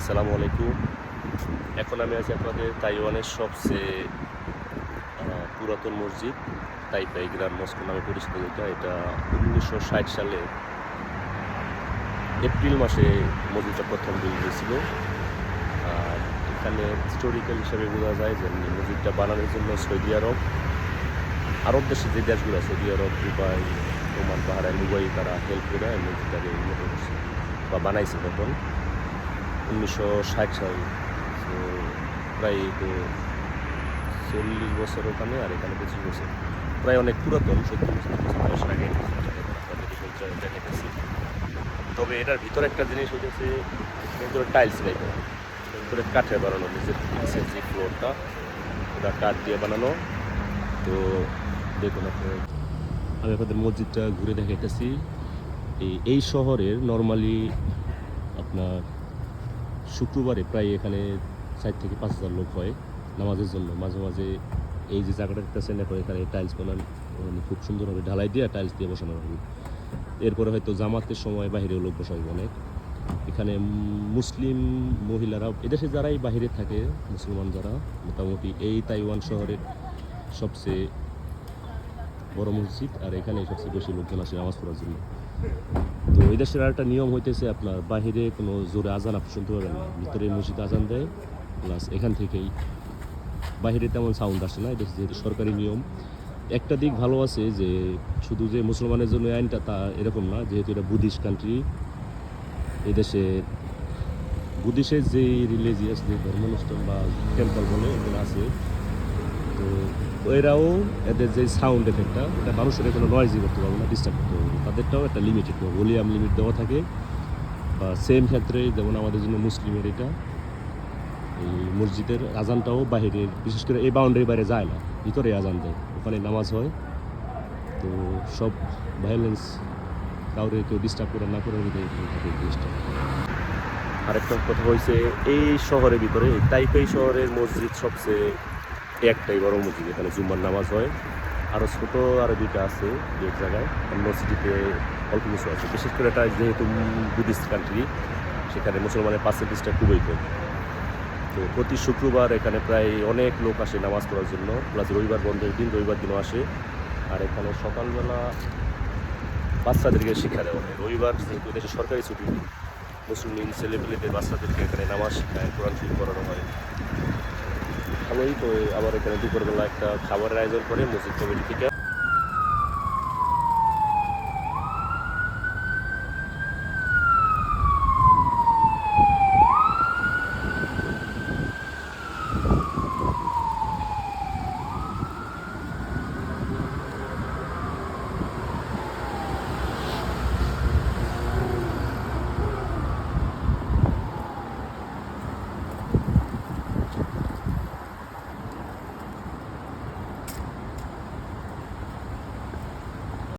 আসসালামু আলাইকুম। এখন আমি আছি আপনাদের তাইওয়ানের সবচেয়ে পুরাতন মসজিদ তাইপাই গ্রান্ড মস্ক নামে পরিচিত। এটা 1960 সালে এপ্রিল মাসে মসজিদটা প্রথম বিল্ড হয়েছিল। আর এখানে হিস্টোরিক্যাল হিসাবে বোঝা যায় যে মসজিদটা বানানোর জন্য সৌদি আরব দেশে যে দেশগুলো সৌদি আরব, দুবাই, ওমান, বাহরাইন, দুবাই তারা হেল্প করে মসজিদটাকে উন্নত করছে বা বানাইছে তখন 1960 সাল। তো প্রায় তো 40 বছর ওখানে, আর এখানে 25 বছর, প্রায় অনেক পুরাতন, 70 বছর আগে দেখাইতেছি। তবে এটার ভিতরে একটা জিনিস হইতেছে, ভিতরে টাইলস নেই, ভিতরে কাঠে বানানো, নিচের যে ফ্লোরটা ওটা কাঠ দিয়ে বানানো। তো দেখুন আমি আপনাদের মসজিদটা ঘুরে দেখাইতেছি। এই শহরের নর্মালি আপনার শুক্রবারে প্রায় এখানে 4 থেকে 5,000 লোক হয় নামাজের জন্য। মাঝে মাঝে এই যে জায়গাটা দেখতেছেন, এখন এখানে টাইলস বানান খুব সুন্দরভাবে ঢালাই দিয়ে টাইলস দিয়ে বসানো হবে। এরপরে হয়তো জামাতের সময় বাহিরেও লোক বসাবে অনেক। এখানে মুসলিম মহিলারা, এদেশে যারাই বাহিরে থাকে মুসলমান যারা, মোটামুটি এই তাইওয়ান শহরের সবচেয়ে বড় মসজিদ, আর এখানে সবচেয়ে বেশি লোকজন আসে নামাজ পড়ার জন্য। তো এই দেশের একটা নিয়ম হইতেছে, আপনার বাহিরে কোনো জোরে আজান আপনি শুনতে পাবেন না, ভিতরে মসজিদে আজান দেয়, প্লাস এখান থেকেই বাহিরে তেমন সাউন্ড আসে না। এটা যেহেতু সরকারি নিয়ম। একটা দিক ভালো আছে যে শুধু যে মুসলমানের জন্য আইনটা তা এরকম না, যেহেতু এটা বুদ্ধিস্ট কান্ট্রি। এই দেশে বুদ্ধিস্টের যে রিলিজিয়াস যে ধর্মানুষ্ঠান বা টেম্পল বলে এগুলো আছে, তো এরাও এদের যে সাউন্ড এফেক্টটা, এটা মানুষের কোনো নয়েজই করতে পারবে না, ডিস্টার্ব করতে পারবে না। তাদেরটাও একটা লিমিটেড ভলিউম লিমিট দেওয়া থাকে। বা সেম ক্ষেত্রে যেমন আমাদের জন্য মুসলিমের এটা এই মসজিদের আজানটাও বাহিরের, বিশেষ করে এই বাউন্ডারির বাইরে যায় না, ভিতরে আজান দেয়, ওখানে নামাজ হয়। তো সব ভায়োলেন্স, কাউরে কেউ ডিস্টার্ব করে না করে জিনিসটা। আরেকটা কথা হয়েছে, এই শহরের ভিতরে এই তাইপেই শহরের মসজিদ সবচেয়ে একটাই বড় মসজিদ, এখানে জুম্মার নামাজ হয়। আরও ছোটো আরও দুইটা আছে দু এক জায়গায়, অন্য সিটিতে অল্প কিছু আছে। বিশেষ করে এটা যেহেতু বুদ্ধিস্ট কান্ট্রি, সেখানে মুসলমানের পার্সেন্টেজটা খুবই কম। তো প্রতি শুক্রবার এখানে প্রায় অনেক লোক আসে নামাজ পড়ার জন্য, প্লাস রবিবার বন্ধের দিন, রবিবার দিনও আসে। আর এখানে সকালবেলা বাচ্চাদেরকে শিক্ষা দেওয়া হয়। রবিবার যেহেতু দেশে সরকারি ছুটি, মুসলিম ছেলেপেলেদের বাচ্চাদেরকে এখানে নামাজ শিখায়, কোরআন শরীফ পড়ানো হয়। ভালোই। তো আবার এখানে দুপুরবেলা একটা খাবারের আয়োজন করে মসজিদ কমিটি থেকে।